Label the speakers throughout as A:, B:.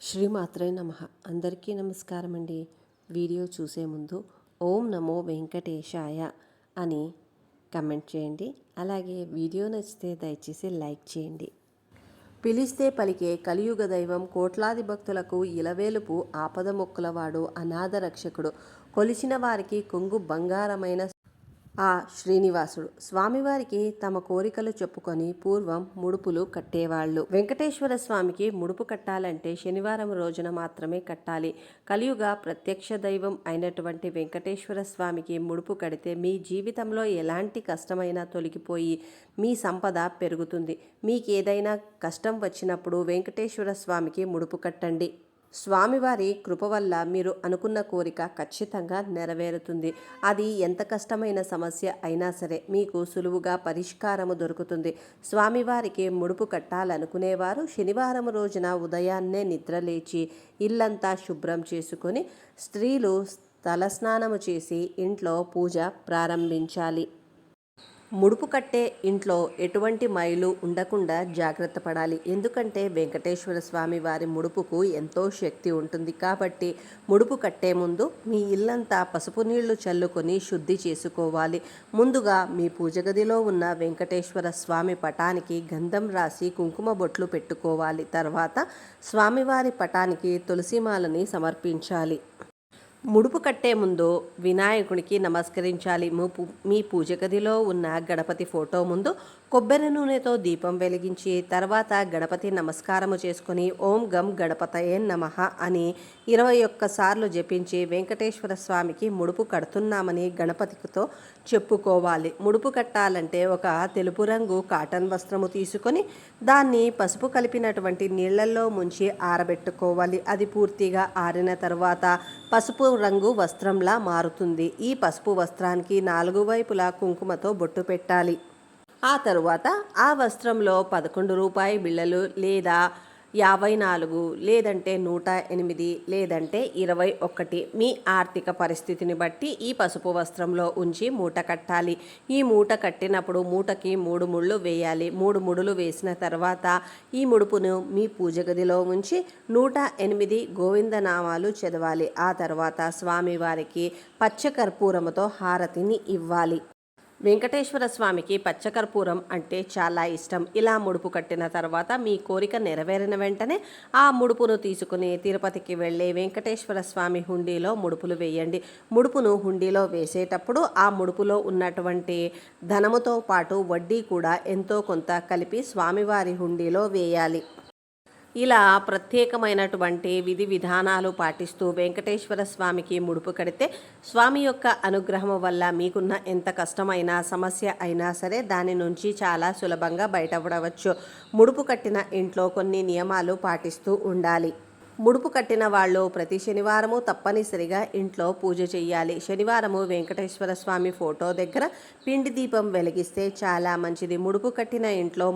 A: శ్రీమాత్రే నమః. అందరికీ నమస్కారం అండి. వీడియో చూసే ముందు ఓం నమో వెంకటేశాయ అని కమెంట్ చేయండి. అలాగే వీడియో నచ్చితే దయచేసి లైక్ చేయండి. పిలిస్తే పలికే కలియుగ దైవం, కోట్లాది భక్తులకు ఇలవేలుపు, ఆపద మొక్కులవాడు, అనాథ రక్షకుడు, కొలిచిన వారికి కొంగు బంగారమైన ఆ శ్రీనివాసుడు. స్వామివారికి తమ కోరికలు చెప్పుకొని పూర్వం ముడుపులు కట్టేవాళ్ళు. వెంకటేశ్వర స్వామికి ముడుపు కట్టాలంటే శనివారం రోజున మాత్రమే కట్టాలి. కలియుగ ప్రత్యక్ష దైవం అయినటువంటి వెంకటేశ్వర స్వామికి ముడుపు కడితే మీ జీవితంలో ఎలాంటి కష్టమైనా తొలగిపోయి మీ సంపద పెరుగుతుంది. మీకు ఏదైనా కష్టం వచ్చినప్పుడు వెంకటేశ్వర స్వామికి ముడుపు కట్టండి. స్వామివారి కృప వల్ల మీరు అనుకున్న కోరిక ఖచ్చితంగా నెరవేరుతుంది. అది ఎంత కష్టమైన సమస్య అయినా సరే మీకు సులువుగా పరిష్కారము దొరుకుతుంది. స్వామివారికి ముడుపు కట్టాలనుకునేవారు శనివారం రోజున ఉదయాన్నే నిద్రలేచి ఇల్లంతా శుభ్రం చేసుకొని స్త్రీలు తలస్నానము చేసి ఇంట్లో పూజ ప్రారంభించాలి. ముడుపు కట్టే ఇంట్లో ఎటువంటి మైలు ఉండకుండా జాగ్రత్త పడాలి. ఎందుకంటే వెంకటేశ్వర స్వామి వారి ముడుపుకు ఎంతో శక్తి ఉంటుంది. కాబట్టి ముడుపు కట్టే ముందు మీ ఇల్లంతా పసుపు నీళ్లు చల్లుకొని శుద్ధి చేసుకోవాలి. ముందుగా మీ పూజ గదిలో ఉన్న వెంకటేశ్వర స్వామి పటానికి గంధం రాసి కుంకుమ బొట్లు పెట్టుకోవాలి. తర్వాత స్వామివారి పటానికి తులసిమాలని సమర్పించాలి. ముడుపు కట్టే ముందు వినాయకునికి నమస్కరించాలి. మీ పూజ గదిలో ఉన్న గణపతి ఫోటో ముందు కొబ్బరి నూనెతో దీపం వెలిగించి తర్వాత గణపతి నమస్కారము చేసుకొని ఓం గం గణపతయే నమః అని 21 సార్లు జపించి వెంకటేశ్వర స్వామికి ముడుపు కడుతున్నామని గణపతితో చెప్పుకోవాలి. ముడుపు కట్టాలంటే ఒక తెలుపు రంగు కాటన్ వస్త్రము తీసుకొని దాన్ని పసుపు కలిపినటువంటి నీళ్లలో ముంచి ఆరబెట్టుకోవాలి. అది పూర్తిగా ఆరిన తర్వాత పసుపు రంగు వస్త్రంలా మారుతుంది. ఈ పసుపు వస్త్రానికి 4 వైపులా కుంకుమతో బొట్టు పెట్టాలి. ఆ తరువాత ఆ వస్త్రంలో 11 రూపాయి బిళ్ళలు లేదా 54 లేదంటే 108 లేదంటే 21 మీ ఆర్థిక పరిస్థితిని బట్టి ఈ పసుపు వస్త్రంలో ఉంచి మూట కట్టాలి. ఈ మూట కట్టినప్పుడు మూటకి 3 ముళ్ళు వేయాలి. 3 ముడులు వేసిన తర్వాత ఈ ముడుపును మీ పూజ గదిలో ఉంచి 108 గోవిందనామాలు చదవాలి. ఆ తర్వాత స్వామివారికి పచ్చకర్పూరముతో హారతిని ఇవ్వాలి. వెంకటేశ్వర స్వామికి పచ్చకర్పూరం అంటే చాలా ఇష్టం. ఇలా ముడుపు కట్టిన తర్వాత మీ కోరిక నెరవేరిన వెంటనే ఆ ముడుపును తీసుకుని తిరుపతికి వెళ్ళి వెంకటేశ్వర స్వామి హుండీలో ముడుపులు వేయండి. ముడుపును హుండీలో వేసేటప్పుడు ఆ ముడుపులో ఉన్నటువంటి ధనముతో పాటు వడ్డీ కూడా ఎంతో కొంత కలిపి స్వామివారి హుండీలో వేయాలి. ఇలా ప్రత్యేకమైనటువంటి విధి విధానాలు పాటిస్తూ వెంకటేశ్వర స్వామికి ముడుపు కడితే స్వామి యొక్క అనుగ్రహం వల్ల మీకున్న ఎంత కష్టమైన సమస్య అయినా సరే దాని నుంచి చాలా సులభంగా బయటపడవచ్చు. ముడుపు కట్టిన ఇంట్లో కొన్ని నియమాలు పాటిస్తూ ఉండాలి. ముడుపు కట్టిన వాళ్ళు ప్రతి శనివారము తప్పనిసరిగా ఇంట్లో పూజ చేయాలి. శనివారము వెంకటేశ్వర స్వామి ఫోటో దగ్గర పిండి దీపం వెలిగిస్తే చాలా మంచిది. ముడుపు కట్టిన ఇంట్లో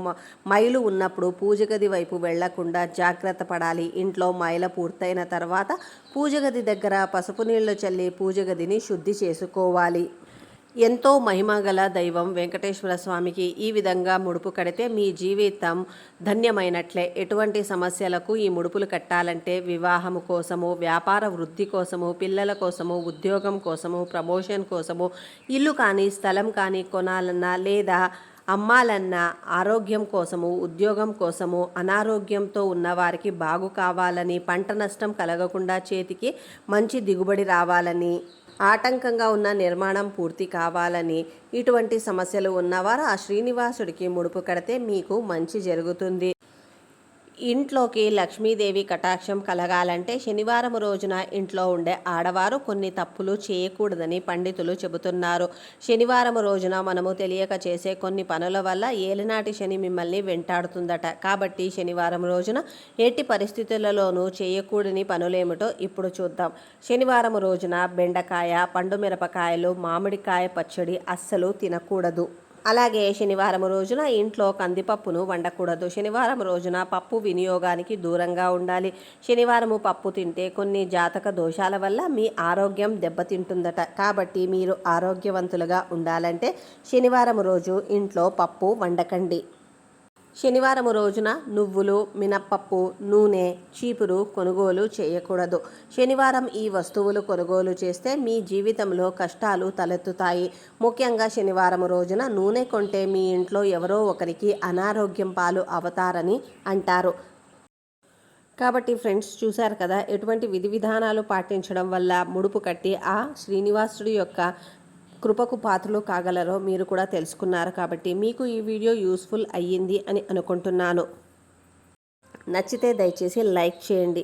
A: మైలు ఉన్నప్పుడు పూజ గది వైపు వెళ్లకుండా జాగ్రత్త పడాలి. ఇంట్లో మైల పూర్తయిన తర్వాత పూజ గది దగ్గర పసుపు నీళ్లు చల్లి పూజ గదిని శుద్ధి చేసుకోవాలి. ఎంతో మహిమగల దైవం వెంకటేశ్వర స్వామికి ఈ విధంగా ముడుపు కడితే మీ జీవితం ధన్యమైనట్లే. ఎటువంటి సమస్యలకు ఈ ముడుపులు కట్టాలంటే వివాహము కోసము, వ్యాపార వృద్ధి కోసము, పిల్లల కోసము, ఉద్యోగం కోసము, ప్రమోషన్ కోసము, ఇల్లు కానీ స్థలం కానీ కొనాలన్నా లేదా అమ్మాలన్నా, ఆరోగ్యం కోసము, ఉద్యోగం కోసము, అనారోగ్యంతో ఉన్నవారికి బాగు కావాలని, పంట నష్టం కలగకుండా చేతికి మంచి దిగుబడి రావాలని, ఆటంకంగా ఉన్న నిర్మాణం పూర్తి కావాలని, ఇటువంటి సమస్యలు ఉన్నవారు ఆ శ్రీనివాసుడికి ముడుపు కడితే మీకు మంచి జరుగుతుంది. ఇంట్లోకి లక్ష్మీదేవి కటాక్షం కలగాలంటే శనివారం రోజున ఇంట్లో ఉండే ఆడవారు కొన్ని తప్పులు చేయకూడదని పండితులు చెబుతున్నారు. శనివారం రోజున మనము తెలియక చేసే కొన్ని పనుల వల్ల ఏలినాటి శని మిమ్మల్ని వెంటాడుతుందట. కాబట్టి శనివారం రోజున ఎట్టి పరిస్థితులలోనూ చేయకూడని పనులేమిటో ఇప్పుడు చూద్దాం. శనివారం రోజున బెండకాయ, పండుమిరపకాయలు, మామిడికాయ పచ్చడి అస్సలు తినకూడదు. అలాగే శనివారం రోజున ఇంట్లో కందిపప్పును వండకూడదు. శనివారం రోజున పప్పు వినియోగానికి దూరంగా ఉండాలి. శనివారము పప్పు తింటే కొన్ని జాతక దోషాల వల్ల మీ ఆరోగ్యం దెబ్బతింటుందట. కాబట్టి మీరు ఆరోగ్యవంతులుగా ఉండాలంటే శనివారం రోజు ఇంట్లో పప్పు వండకండి. శనివారం రోజున నువ్వులు, మినప్పప్పు, నూనె, చీపురు కొనుగోలు చేయకూడదు. శనివారం ఈ వస్తువులు కొనుగోలు చేస్తే మీ జీవితంలో కష్టాలు తలెత్తుతాయి. ముఖ్యంగా శనివారం రోజున నూనె కొంటే మీ ఇంట్లో ఎవరో ఒకరికి అనారోగ్యం పాలు అవుతారని అంటారు. కాబట్టి ఫ్రెండ్స్, చూశారు కదా ఎటువంటి విధి విధానాలు పాటించడం వల్ల ముడుపు కట్టి ఆ శ్రీనివాసుడి యొక్క కృపకు పాత్రలు కాగలరో మీరు కూడా తెలుసుకున్నారు. కాబట్టి మీకు ఈ వీడియో యూస్ఫుల్ అయ్యింది అని అనుకుంటున్నాను. నచ్చితే దయచేసి లైక్ చేయండి.